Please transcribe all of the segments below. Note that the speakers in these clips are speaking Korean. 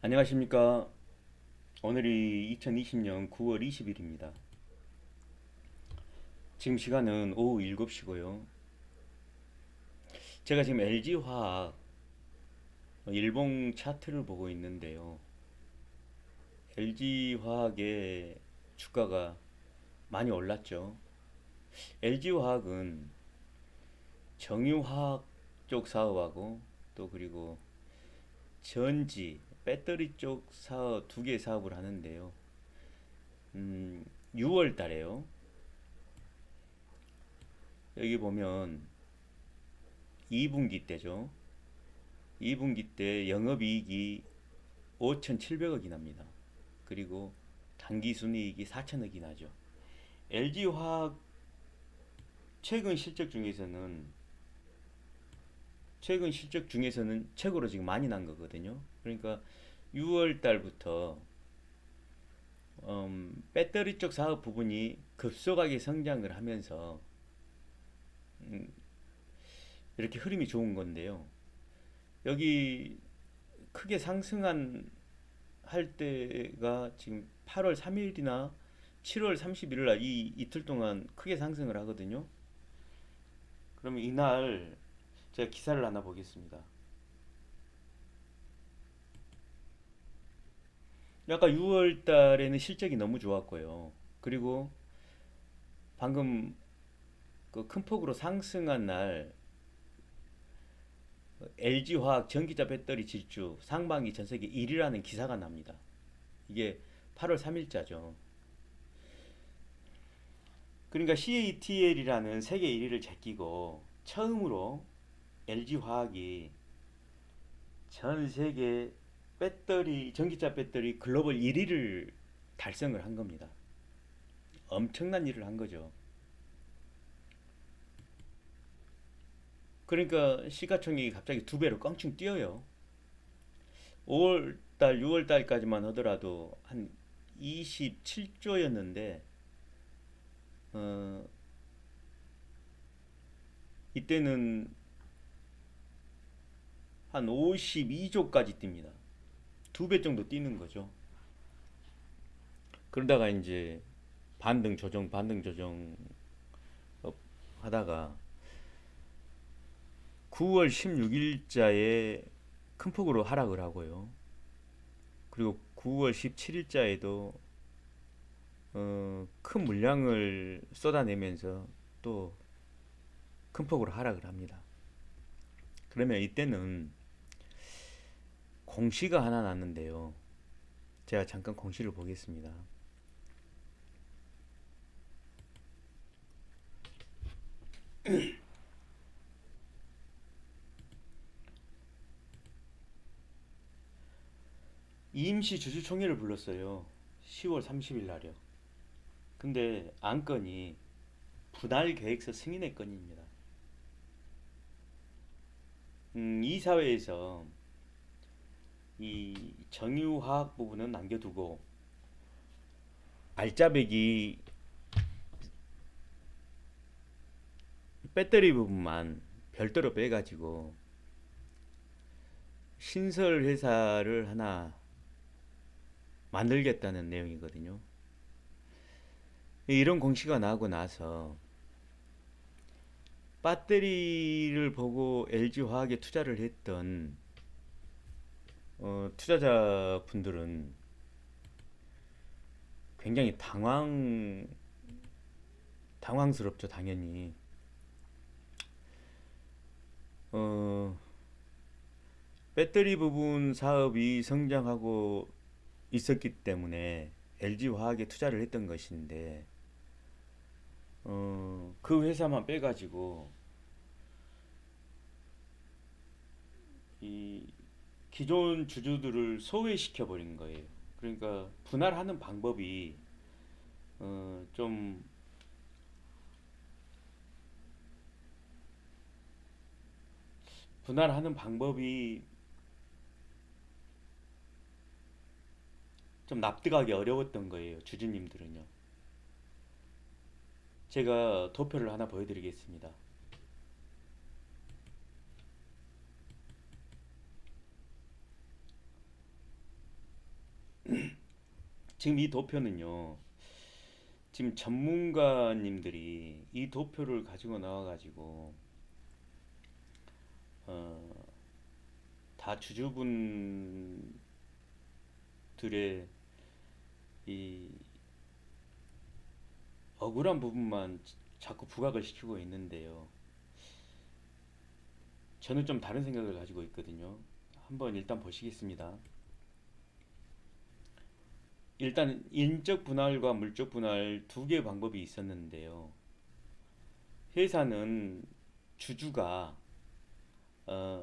안녕하십니까. 오늘이 2020년 9월 20일입니다. 지금 시간은 오후 7시고요. 제가 지금 LG화학 일봉 차트를 보고 있는데요. LG화학의 주가가 많이 올랐죠. LG화학은 정유화학 쪽 사업하고 또 그리고 전지, 배터리 쪽 사업 두 개 사업을 하는데요. 6월 달에요. 여기 보면 2분기 때죠. 2분기 때 영업이익이 5,700억이 납니다. 그리고 당기순이익이 4천억이 나죠. LG화학 최근 실적 중에서는 최고로 지금 많이 난 거거든요. 그러니까 6월 달부터 배터리 쪽 사업 부분이 급속하게 성장을 하면서 이렇게 흐름이 좋은 건데요. 여기 크게 상승한 할 때가 지금 8월 3일이나 7월 31일 날 이 이틀 동안 크게 상승을 하거든요. 그러면 이날 제가 기사를 하나 보겠습니다. 아까 6월 달에는 실적이 너무 좋았고요. 그리고 방금 그 큰 폭으로 상승한 날 LG화학 전기차 배터리 질주 상반기 전 세계 1위라는 기사가 납니다. 이게 8월 3일자죠. 그러니까 CATL이라는 세계 1위를 제끼고 처음으로 LG화학이 전 세계 배터리 전기차 배터리 글로벌 1위를 달성을 한 겁니다. 엄청난 일을 한 거죠. 그러니까 시가총액이 갑자기 두 배로 껑충 뛰어요. 5월달, 6월달까지만 하더라도 한 27조였는데 어, 이때는 한 52조까지 뜁니다. 두 배 정도 뛰는 거죠. 그러다가 이제 반등 조정 하다가 9월 16일자에 큰 폭으로 하락을 하고요. 그리고 9월 17일자에도 큰 물량을 쏟아내면서 또 큰 폭으로 하락을 합니다. 그러면 이때는 공시가 하나 났는데요. 제가 잠깐 공시를 보겠습니다. 임시 주주총회를 불렀어요. 10월 30일 날이요. 근데 안건이 분할 계획서 승인의 건입니다. 이사회에서 이 정유화학 부분은 남겨두고 알짜배기 배터리 부분만 별도로 빼가지고 신설 회사를 하나 만들겠다는 내용이거든요. 이런 공시가 나오고 나서 배터리를 보고 LG화학에 투자를 했던 투자자분들은 굉장히 당황스럽죠, 당연히. 어, 배터리 부분 사업이 성장하고 있었기 때문에 LG화학에 투자를 했던 것인데, 그 회사만 빼가지고 이 기존 주주들을 소외시켜 버린 거예요. 그러니까 분할하는 방법이 좀 분할하는 방법이 좀 납득하기 어려웠던 거예요. 주주님들은요. 제가 도표를 하나 보여드리겠습니다. 지금 이 도표는요. 지금 전문가님들이 이 도표를 가지고 나와가지고 어, 다 주주분들의 이 억울한 부분만 자꾸 부각을 시키고 있는데요. 저는 좀 다른 생각을 가지고 있거든요. 한번 일단 보시겠습니다. 일단 인적 분할과 물적 분할 두 개의 방법이 있었는데요. 회사는 주주가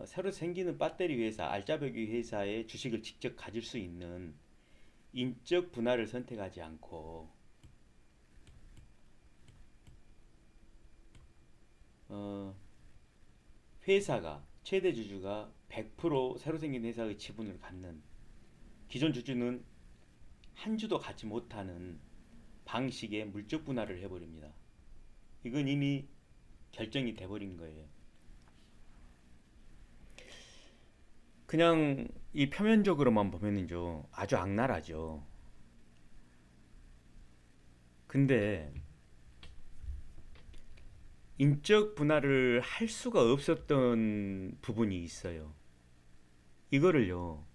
새로 생기는 배터리 회사, 알짜배기 회사의 주식을 직접 가질 수 있는 인적 분할을 선택하지 않고 어, 회사가 최대 주주가 100% 새로 생긴 회사의 지분을 갖는, 기존 주주는 한 주도 갖지 못하는 방식의 물적 분할을 해버립니다. 이건 이미 결정이 돼버린 거예요. 그냥 이 표면적으로만 보면은요 아주 악랄하죠. 근데 인적 분할을 할 수가 없었던 부분이 있어요. 이거를요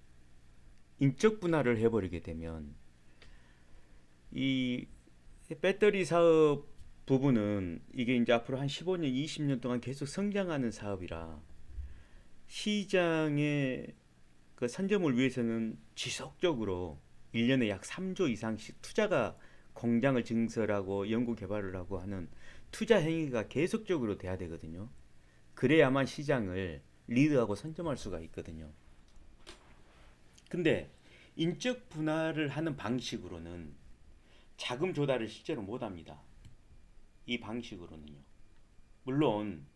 인적 분할을 해버리게 되면 이 배터리 사업 부분은 이게 이제 앞으로 한 15년, 20년 동안 계속 성장하는 사업이라 시장의 그 선점을 위해서는 지속적으로 1년에 약 3조 이상씩 투자가, 공장을 증설하고 연구 개발을 하고 하는 투자 행위가 계속적으로 돼야 되거든요. 그래야만 시장을 리드하고 선점할 수가 있거든요. 근데 인적 분할을 하는 방식으로는 자금 조달을 실제로 못 합니다. 이 방식으로는요. 물론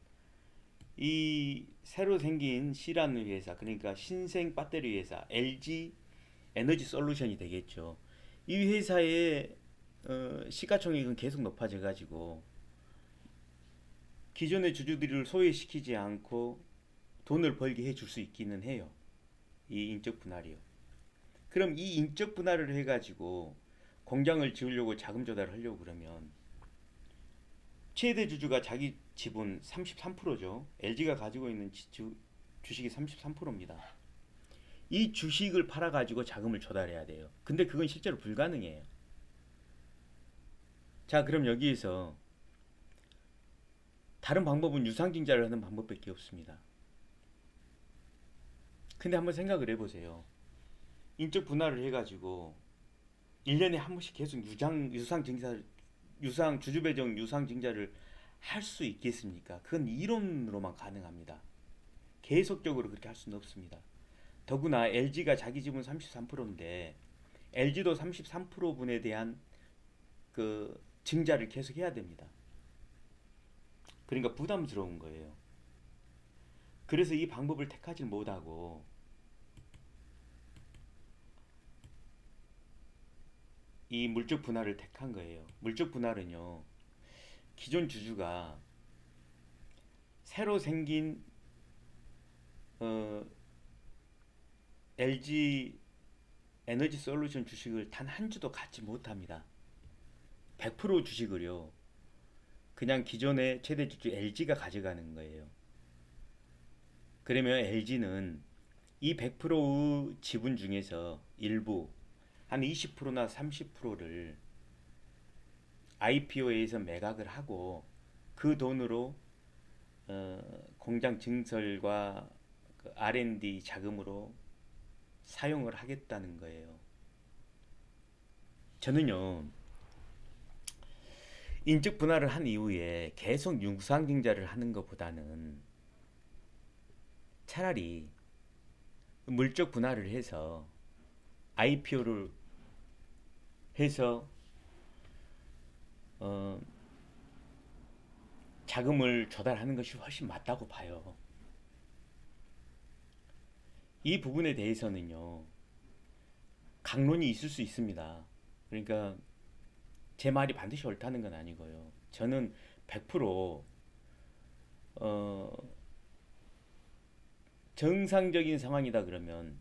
이 새로 생긴 C라는 회사, 그러니까 신생 배터리 회사 LG 에너지 솔루션이 되겠죠. 이 회사의 시가총액은 계속 높아져 가지고 기존의 주주들을 소외시키지 않고 돈을 벌게 해줄 수 있기는 해요. 이 인적 분할이요. 그럼 이 인적 분할을 해가지고 공장을 지으려고 자금 조달을 하려고 그러면 최대 주주가 자기 지분 33%죠. LG가 가지고 있는 주식이 33%입니다. 이 주식을 팔아가지고 자금을 조달해야 돼요. 근데 그건 실제로 불가능해요. 자, 그럼 여기에서 다른 방법은 유상증자를 하는 방법밖에 없습니다. 근데 한번 생각을 해보세요. 인적 분할을 해가지고 1년에 한 번씩 계속 유상 주주 배정 유상 증자를 할 수 있겠습니까? 그건 이론으로만 가능합니다. 계속적으로 그렇게 할 수는 없습니다. 더구나 LG가 자기 지분 33%인데 LG도 33%분에 대한 그 증자를 계속 해야 됩니다. 그러니까 부담스러운 거예요. 그래서 이 방법을 택하지 못하고 이 물적 분할을 택한 거예요. 물적 분할은요, 기존 주주가 새로 생긴 어, LG 에너지 솔루션 주식을 단 한 주도 갖지 못합니다. 100% 주식을요, 그냥 기존의 최대 주주 LG가 가져가는 거예요. 그러면 LG는 이 100%의 지분 중에서 일부 한 20%나 30%를 IPO에서 매각을 하고 그 돈으로 공장 증설과 그 R&D 자금으로 사용을 하겠다는 거예요. 저는요 인적 분할을 한 이후에 계속 유상증자를 하는 것보다는 차라리 물적 분할을 해서 IPO를 해서 어, 자금을 조달하는 것이 훨씬 맞다고 봐요. 이 부분에 대해서는요 강론이 있을 수 있습니다. 그러니까 제 말이 반드시 옳다는 건 아니고요. 저는 100% 어, 정상적인 상황이다 그러면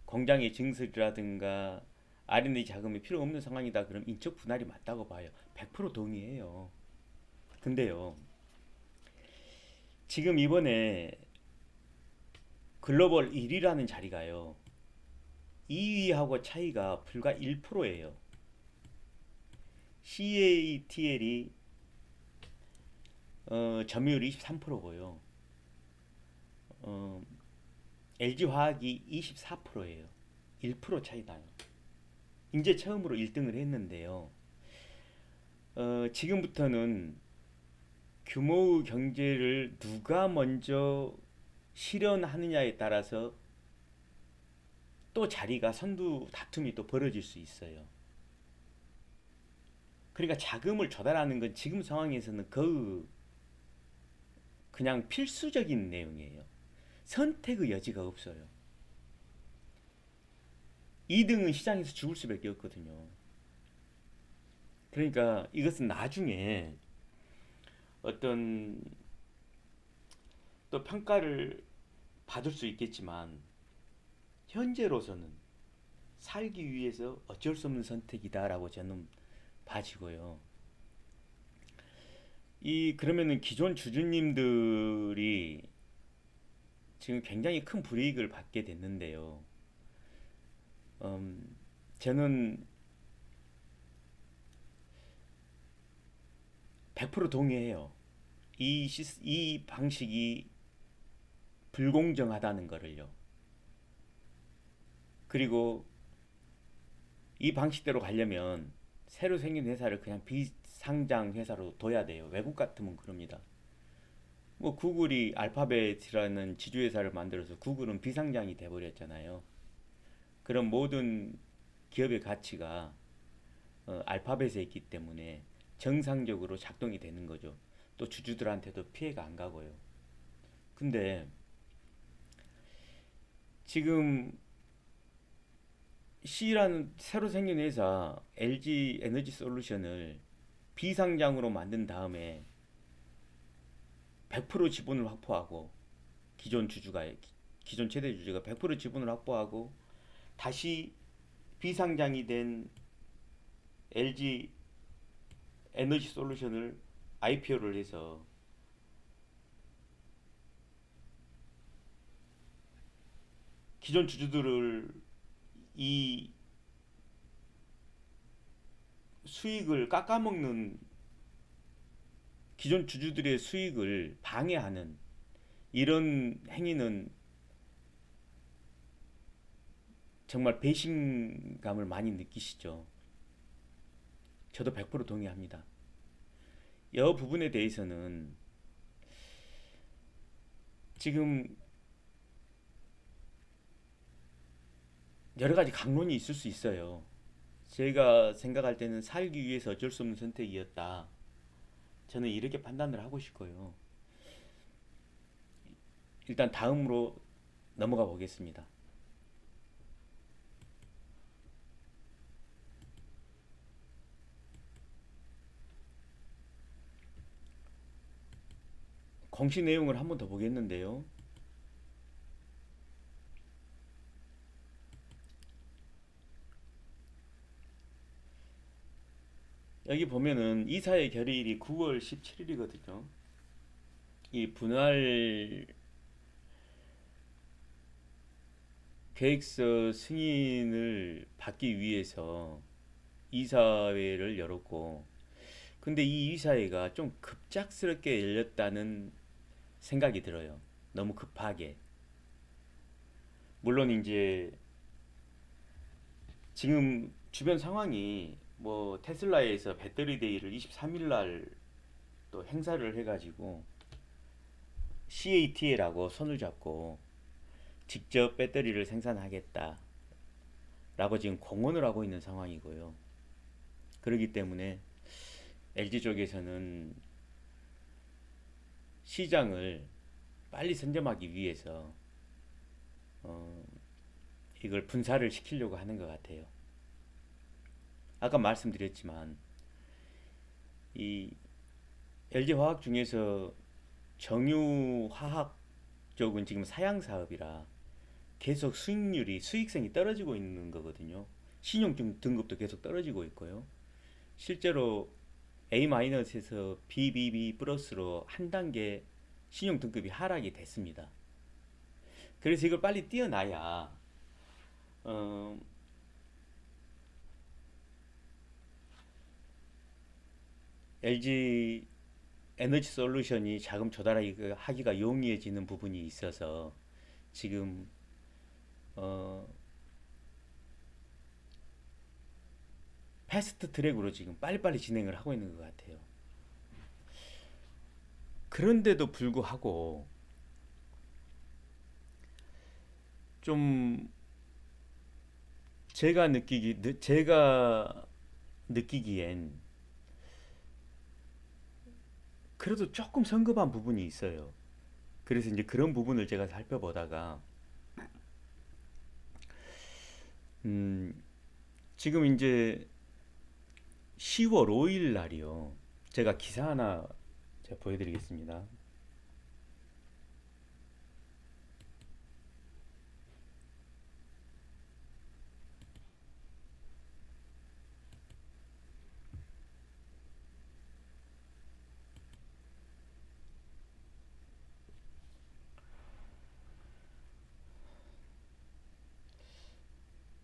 공장의 증설이라든가 R&D 자금이 필요 없는 상황이다. 그럼 인적 분할이 맞다고 봐요. 100% 동의해요. 근데요, 지금 이번에 글로벌 1위라는 자리가요, 2위하고 차이가 불과 1%예요. CATL이 점유율 23%고요. LG화학이 24%예요. 1% 차이 나요. 이제 처음으로 1등을 했는데요. 지금부터는 규모의 경제를 누가 먼저 실현하느냐에 따라서 또 자리가 선두 다툼이 또 벌어질 수 있어요. 그러니까 자금을 조달하는 건 지금 상황에서는 그냥 필수적인 내용이에요. 선택의 여지가 없어요. 2등은 시장에서 죽을 수밖에 없거든요. 그러니까 이것은 나중에 어떤 또 평가를 받을 수 있겠지만 현재로서는 살기 위해서 어쩔 수 없는 선택이다라고 저는 봐지고요. 그러면은 기존 주주님들이 지금 굉장히 큰 불이익을 받게 됐는데요. 저는 100% 동의해요. 이 방식이 불공정하다는 거를요. 그리고 이 방식대로 가려면 새로 생긴 회사를 그냥 비상장 회사로 둬야 돼요. 외국 같으면 그럽니다. 뭐 구글이 알파벳이라는 지주회사를 만들어서 구글은 비상장이 돼버렸잖아요. 그런 모든 기업의 가치가 알파벳에 있기 때문에 정상적으로 작동이 되는 거죠. 또 주주들한테도 피해가 안 가고요. 근데 지금 C라는 새로 생긴 회사 LG 에너지 솔루션을 비상장으로 만든 다음에 100% 지분을 확보하고 기존 최대 주주가 100% 지분을 확보하고 다시 비상장이 된 LG 에너지 솔루션을 IPO를 해서 기존 주주들을 이 수익을 깎아먹는, 기존 주주들의 수익을 방해하는 이런 행위는 정말 배신감을 많이 느끼시죠. 저도 100% 동의합니다. 이 부분에 대해서는 지금 여러 가지 강론이 있을 수 있어요. 제가 생각할 때는 살기 위해서 어쩔 수 없는 선택이었다. 저는 이렇게 판단을 하고 싶고요. 일단 다음으로 넘어가 보겠습니다. 공시 내용을 한 번 더 보겠는데요. 여기 보면은 이사의 결의일이 9월 17일이거든요. 이 분할 계획서 승인을 받기 위해서 이사회를 열었고, 근데 이 이사회가 좀 급작스럽게 열렸다는 생각이 들어요. 너무 급하게. 물론 이제 지금 주변 상황이 뭐 테슬라에서 배터리 데이를 23일 날 또 행사를 해가지고 CATL하고 손을 잡고 직접 배터리를 생산하겠다라고 지금 공언을 하고 있는 상황이고요. 그렇기 때문에 LG 쪽에서는 시장을 빨리 선점하기 위해서 이걸 분사를 시키려고 하는 것 같아요. 아까 말씀드렸지만 이 LG화학 중에서 정유화학 쪽은 지금 사양 사업이라 계속 수익률이 수익성이 떨어지고 있는 거거든요. 신용 등급도 계속 떨어지고 있고요. 실제로 A-에서 BBB 플러스로 한 단계 신용 등급이 하락이 됐습니다. 그래서 이걸 빨리 뛰어나야 어, LG 에너지 솔루션이 자금 조달하기가 용이해지는 부분이 있어서 지금 어, 패스트 트랙으로 지금 빨리빨리 진행을 하고 있는 것 같아요. 그런데도 불구하고 좀 제가 느끼기엔 그래도 조금 성급한 부분이 있어요. 그래서 이제 그런 부분을 제가 살펴보다가 음, 지금 이제 10월 5일 날이요. 제가 기사 하나 제가 보여드리겠습니다.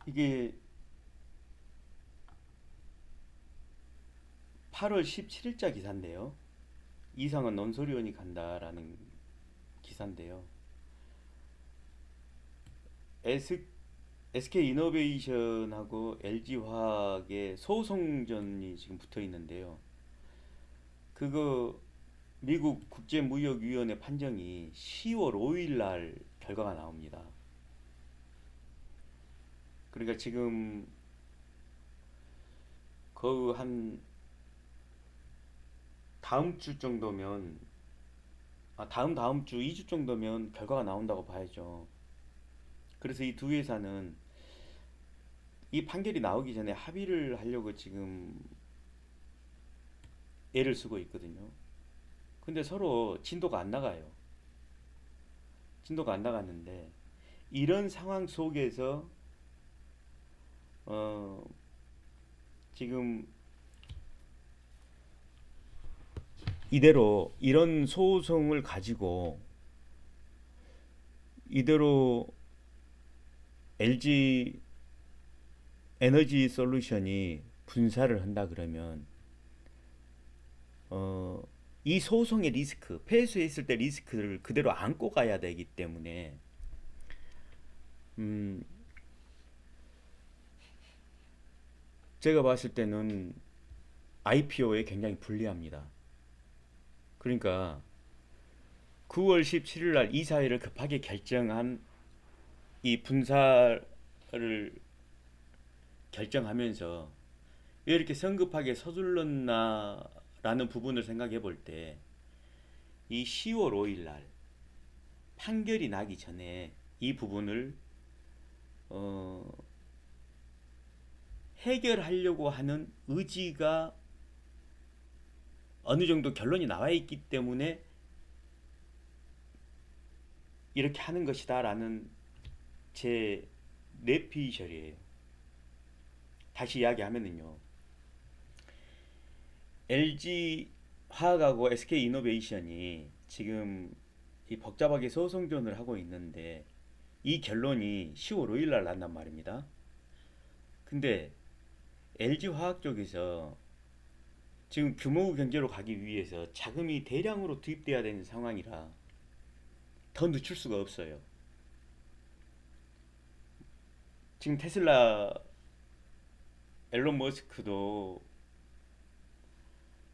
이게 8월 17일자 기사인데요. 이상은 논소리원이 간다라는 기사인데요. SK이노베이션하고 LG화학의 소송전이 지금 붙어 있는데요. 그거 미국 국제무역위원회 판정이 10월 5일 날 결과가 나옵니다. 그러니까 지금 그 한 다음 주 정도면 다음 주 2주 정도면 결과가 나온다고 봐야죠. 그래서 이 두 회사는 이 판결이 나오기 전에 합의를 하려고 지금 애를 쓰고 있거든요. 근데 서로 진도가 안 나가요. 진도가 안 나갔는데 이런 상황 속에서 어, 지금 이대로 이런 소송을 가지고 이대로 LG 에너지 솔루션이 분사를 한다 그러면 어, 이 소송의 리스크, 패소했을 때 리스크를 그대로 안고 가야 되기 때문에 음, 제가 봤을 때는 IPO에 굉장히 불리합니다. 그러니까 9월 17일 날 이사회를 급하게 결정한 이 분사를 결정하면서 왜 이렇게 성급하게 서둘렀나라는 부분을 생각해 볼 때 이 10월 5일 날 판결이 나기 전에 이 부분을 어, 해결하려고 하는 의지가 어느 정도 결론이 나와 있기 때문에 이렇게 하는 것이다라는 제 뇌피셜이에요. 다시 이야기하면은요. LG 화학하고 SK 이노베이션이 지금 이 복잡하게 소송전을 하고 있는데 이 결론이 10월 5일 날 난단 말입니다. 근데 LG 화학 쪽에서 지금 규모 경제로 가기 위해서 자금이 대량으로 투입돼야 되는 상황이라 더 늦출 수가 없어요. 지금 테슬라 앨런 머스크도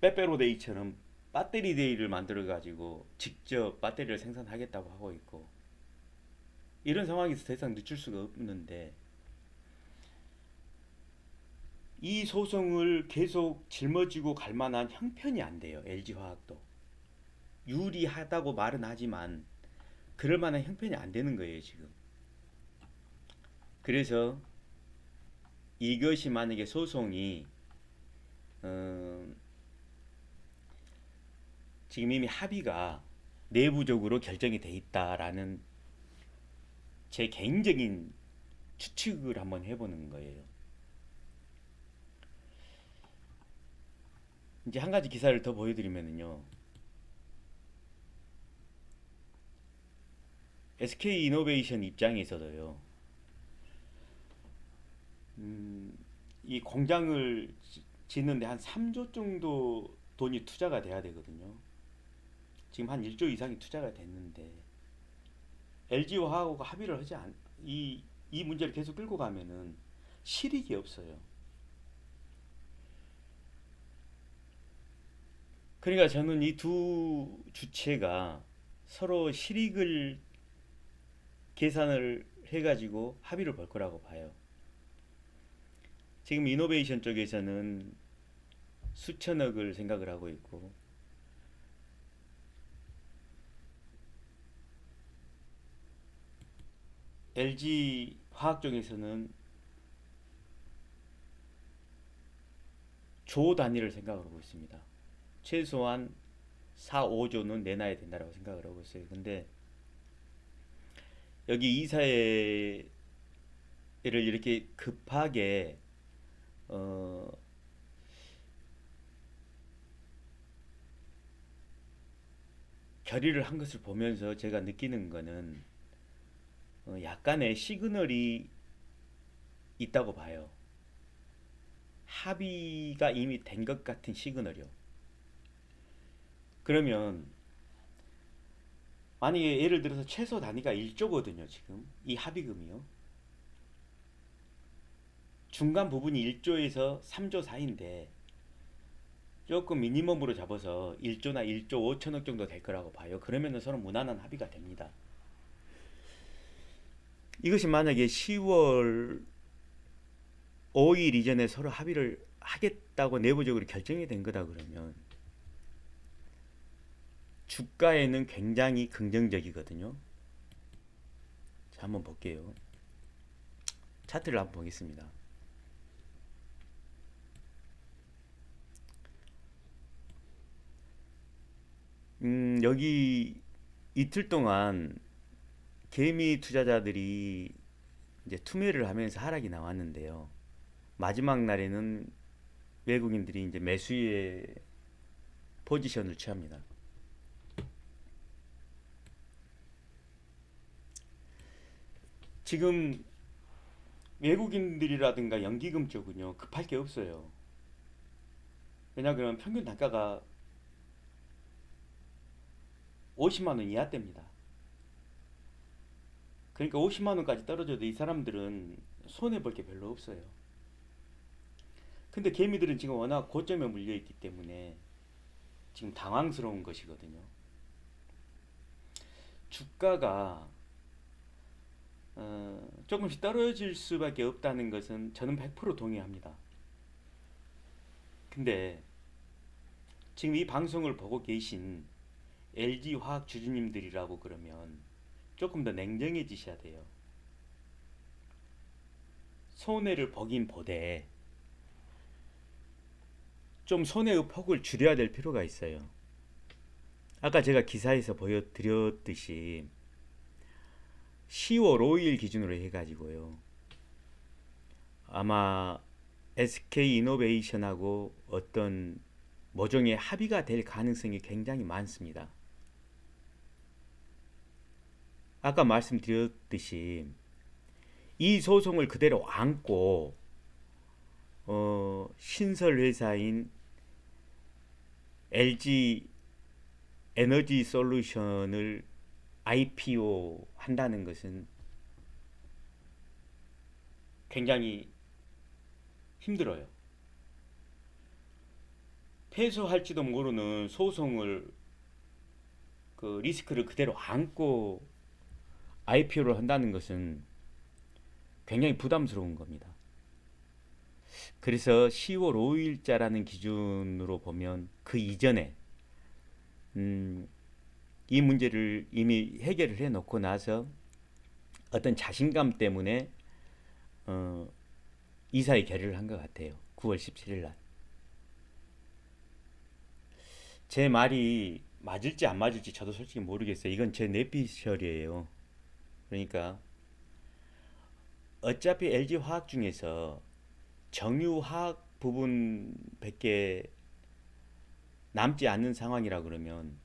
빼빼로데이처럼 배터리 데이를 만들어 가지고 직접 배터리를 생산하겠다고 하고 있고 이런 상황에서 더 이상 늦출 수가 없는데 이 소송을 계속 짊어지고 갈 만한 형편이 안 돼요. LG화학도 유리하다고 말은 하지만 그럴 만한 형편이 안 되는 거예요 지금. 그래서 이것이 만약에 소송이 어, 지금 이미 합의가 내부적으로 결정이 돼 있다라는 제 개인적인 추측을 한번 해보는 거예요. 이제 한 가지 기사를 더 보여드리면요. SK 이노베이션 입장에서도요. 이 공장을 짓는데 한 3조 정도 돈이 투자가 돼야 되거든요. 지금 한 1조 이상이 투자가 됐는데 LG화학하고 합의를 하지 않, 이 문제를 계속 끌고 가면은 실익이 없어요. 그러니까 저는 이 두 주체가 서로 실익을 계산을 해가지고 합의를 볼 거라고 봐요. 지금 이노베이션 쪽에서는 수천억을 생각을 하고 있고, LG 화학 쪽에서는 조 단위를 생각을 하고 있습니다. 최소한 4, 5조는 내놔야 된다고 생각을 하고 있어요. 근데 여기 이사회를 이렇게 급하게 어, 결의를 한 것을 보면서 제가 느끼는 거는 약간의 시그널이 있다고 봐요. 합의가 이미 된 것 같은 시그널이요. 그러면 만약에 예를 들어서 최소 단위가 1조거든요, 지금. 이 합의금이요. 중간 부분이 1조에서 3조 사이인데 조금 미니멈으로 잡아서 1조나 1조 5천억 정도 될 거라고 봐요. 그러면은 서로 무난한 합의가 됩니다. 이것이 만약에 10월 5일 이전에 서로 합의를 하겠다고 내부적으로 결정이 된 거다 그러면 주가에는 굉장히 긍정적이거든요. 자, 한번 볼게요. 차트를 한번 보겠습니다. 여기 이틀 동안 개미 투자자들이 이제 투매를 하면서 하락이 나왔는데요. 마지막 날에는 외국인들이 이제 매수의 포지션을 취합니다. 지금 외국인들이라든가 연기금 쪽은요 급할 게 없어요. 왜냐하면 평균 단가가 50만 원 이하대입니다. 그러니까 50만 원까지 떨어져도 이 사람들은 손해 볼 게 별로 없어요. 근데 개미들은 지금 워낙 고점에 물려 있기 때문에 지금 당황스러운 것이거든요. 주가가 조금씩 떨어질 수밖에 없다는 것은 저는 100% 동의합니다. 근데 지금 이 방송을 보고 계신 LG 화학 주주님들이라고 그러면 조금 더 냉정해지셔야 돼요. 손해를 보긴 보되 좀 손해의 폭을 줄여야 될 필요가 있어요. 아까 제가 기사에서 보여드렸듯이 10월 5일 기준으로 해가지고요. 아마 SK 이노베이션하고 어떤 모종의 합의가 될 가능성이 굉장히 많습니다. 아까 말씀드렸듯이 이 소송을 그대로 안고 신설 회사인 LG 에너지 솔루션을 IPO 한다는 것은 굉장히 힘들어요. 패소할지도 모르는 소송을 그 리스크를 그대로 안고 IPO를 한다는 것은 굉장히 부담스러운 겁니다. 그래서 10월 5일자라는 기준으로 보면 그 이전에 이 문제를 이미 해결을 해놓고 나서 어떤 자신감 때문에 이사의 결의를 한 것 같아요. 9월 17일 날. 제 말이 맞을지 안 맞을지 저도 솔직히 모르겠어요. 이건 제 뇌피셜이에요. 그러니까 어차피 LG 화학 중에서 정유 화학 부분밖에 남지 않는 상황이라 그러면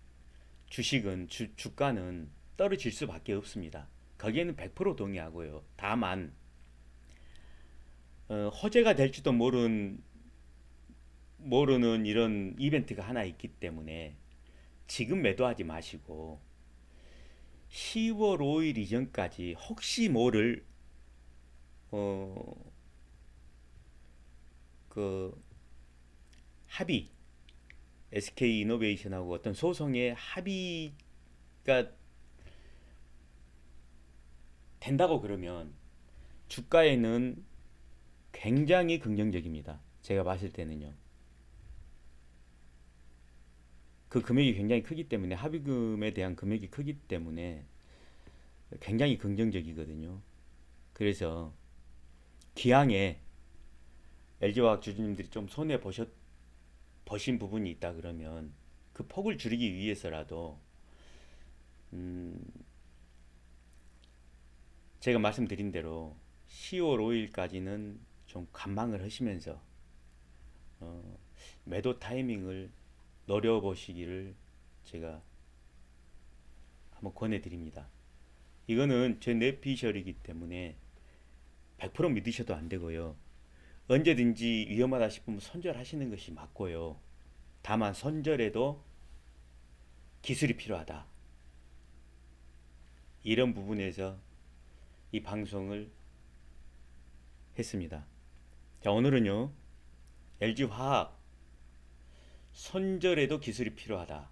주식은 주가는 떨어질 수밖에 없습니다. 거기에는 100% 동의하고요. 다만 호재가 될지도 모르는 이런 이벤트가 하나 있기 때문에 지금 매도하지 마시고 10월 5일 이전까지 혹시 모를 어, 그 합의 SK 이노베이션하고 어떤 소송의 합의가 된다고 그러면 주가에는 굉장히 긍정적입니다. 제가 봤을 때는요. 그 금액이 굉장히 크기 때문에 합의금에 대한 금액이 크기 때문에 굉장히 긍정적이거든요. 그래서 기왕에 LG화학 주주님들이 좀 손해 보신 부분이 있다 그러면 그 폭을 줄이기 위해서라도 음, 제가 말씀드린 대로 10월 5일까지는 좀 관망을 하시면서 어, 매도 타이밍을 노려보시기를 제가 한번 권해드립니다. 이거는 제 뇌피셜이기 때문에 100% 믿으셔도 안 되고요. 언제든지 위험하다 싶으면 손절하시는 것이 맞고요. 다만 손절에도 기술이 필요하다. 이런 부분에서 이 방송을 했습니다. 자, 오늘은요. LG화학 손절에도 기술이 필요하다.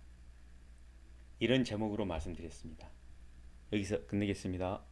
이런 제목으로 말씀드렸습니다. 여기서 끝내겠습니다.